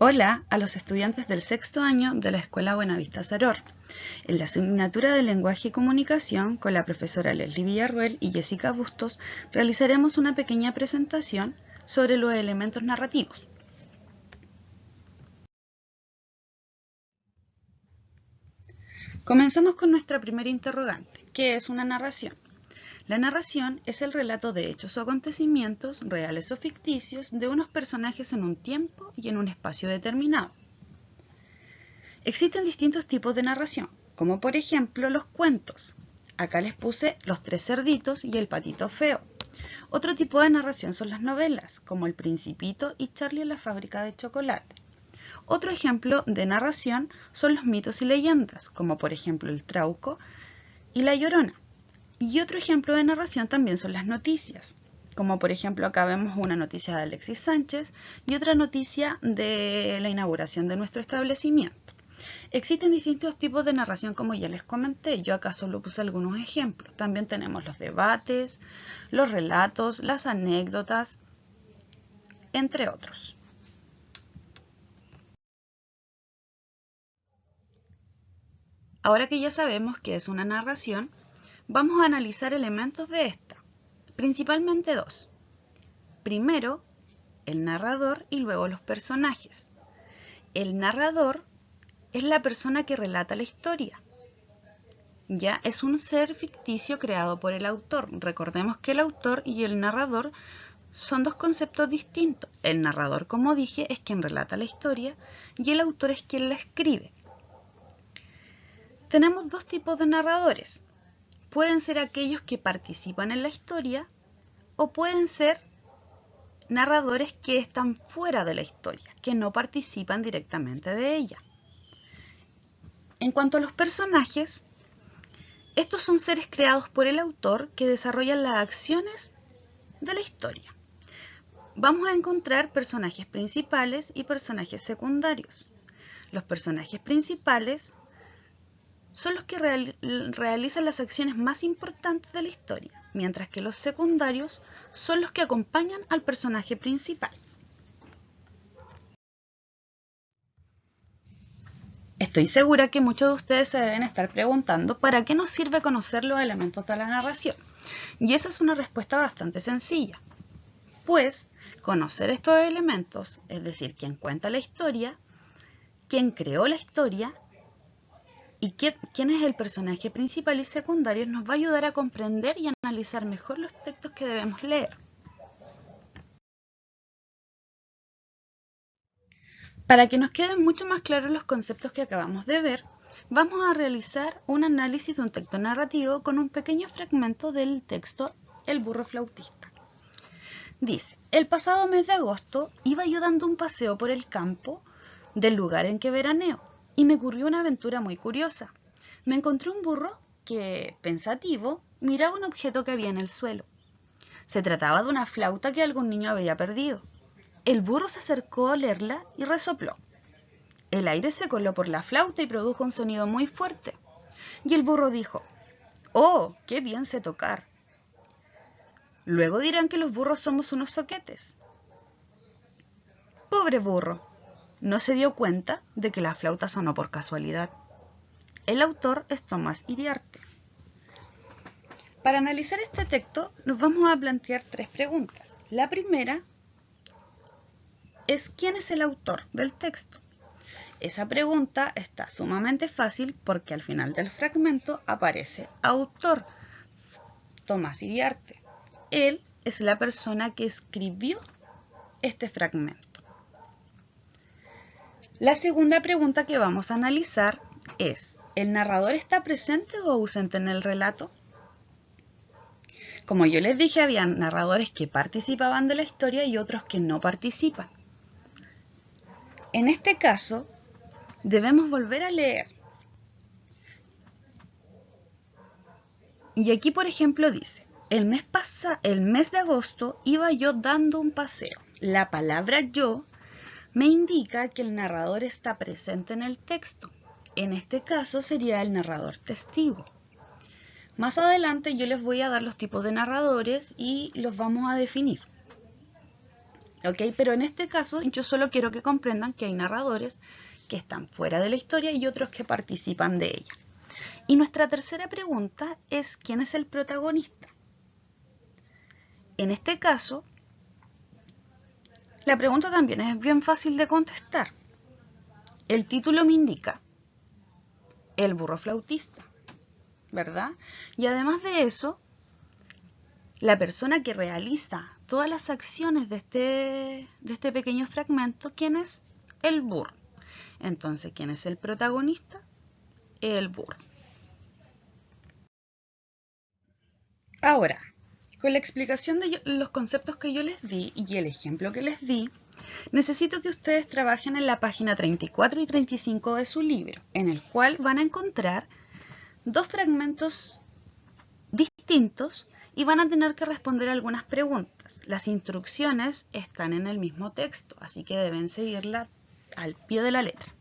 Hola a los estudiantes del sexto año de la Escuela Buenavista Saror. En la asignatura de Lenguaje y Comunicación, con la profesora Leslie Villarruel y Jessica Bustos, realizaremos una pequeña presentación sobre los elementos narrativos. Comenzamos con nuestra primera interrogante, ¿qué es una narración? La narración es el relato de hechos o acontecimientos, reales o ficticios, de unos personajes en un tiempo y en un espacio determinado. Existen distintos tipos de narración, como por ejemplo los cuentos. Acá les puse Los tres cerditos y El patito feo. Otro tipo de narración son las novelas, como El Principito y Charlie en la fábrica de chocolate. Otro ejemplo de narración son los mitos y leyendas, como por ejemplo El Trauco y La Llorona. Y otro ejemplo de narración también son las noticias, como por ejemplo acá vemos una noticia de Alexis Sánchez y otra noticia de la inauguración de nuestro establecimiento. Existen distintos tipos de narración, como ya les comenté. Yo acá solo puse algunos ejemplos. También tenemos los debates, los relatos, las anécdotas, entre otros. Ahora que ya sabemos qué es una narración, vamos a analizar elementos de esta, principalmente dos. Primero, el narrador y luego los personajes. El narrador es la persona que relata la historia. Ya es un ser ficticio creado por el autor. Recordemos que el autor y el narrador son dos conceptos distintos. El narrador, como dije, es quien relata la historia y el autor es quien la escribe. Tenemos dos tipos de narradores. Pueden ser aquellos que participan en la historia o pueden ser narradores que están fuera de la historia, que no participan directamente de ella. En cuanto a los personajes, estos son seres creados por el autor que desarrollan las acciones de la historia. Vamos a encontrar personajes principales y personajes secundarios. Los personajes principales son los que realizan las acciones más importantes de la historia, mientras que los secundarios son los que acompañan al personaje principal. Estoy segura que muchos de ustedes se deben estar preguntando ¿para qué nos sirve conocer los elementos de la narración? Y esa es una respuesta bastante sencilla. Pues conocer estos elementos, es decir, quién cuenta la historia, quién creó la historia y quién es el personaje principal y secundario, nos va a ayudar a comprender y analizar mejor los textos que debemos leer. Para que nos queden mucho más claros los conceptos que acabamos de ver, vamos a realizar un análisis de un texto narrativo con un pequeño fragmento del texto El burro flautista. Dice, el pasado mes de agosto iba yo dando un paseo por el campo del lugar en que veraneo y me ocurrió una aventura muy curiosa. Me encontré un burro que, pensativo, miraba un objeto que había en el suelo. Se trataba de una flauta que algún niño había perdido. El burro se acercó a olerla y resopló. El aire se coló por la flauta y produjo un sonido muy fuerte. Y el burro dijo, ¡oh, qué bien sé tocar! Luego dirán que los burros somos unos zoquetes. Pobre burro, no se dio cuenta de que la flauta sonó por casualidad. El autor es Tomás Iriarte. Para analizar este texto nos vamos a plantear tres preguntas. La primera es ¿quién es el autor del texto? Esa pregunta está sumamente fácil porque al final del fragmento aparece autor, Tomás Iriarte. Él es la persona que escribió este fragmento. La segunda pregunta que vamos a analizar es, ¿el narrador está presente o ausente en el relato? Como yo les dije, había narradores que participaban de la historia y otros que no participan. En este caso, debemos volver a leer. Y aquí, por ejemplo, dice, el mes de agosto iba yo dando un paseo. La palabra yo me indica que el narrador está presente en el texto. En este caso sería el narrador testigo. Más adelante yo les voy a dar los tipos de narradores y los vamos a definir. ¿ok? Pero en este caso yo solo quiero que comprendan que hay narradores que están fuera de la historia y otros que participan de ella. Y nuestra tercera pregunta es ¿quién es el protagonista? En este caso, la pregunta también es bien fácil de contestar. El título me indica el burro flautista, ¿verdad? Y además de eso, la persona que realiza todas las acciones de este pequeño fragmento, ¿quién es? El burro. Entonces, ¿quién es el protagonista? El burro. Ahora, con la explicación de los conceptos que yo les di y el ejemplo que les di, necesito que ustedes trabajen en la página 34 y 35 de su libro, en el cual van a encontrar dos fragmentos distintos y van a tener que responder algunas preguntas. Las instrucciones están en el mismo texto, así que deben seguirla al pie de la letra.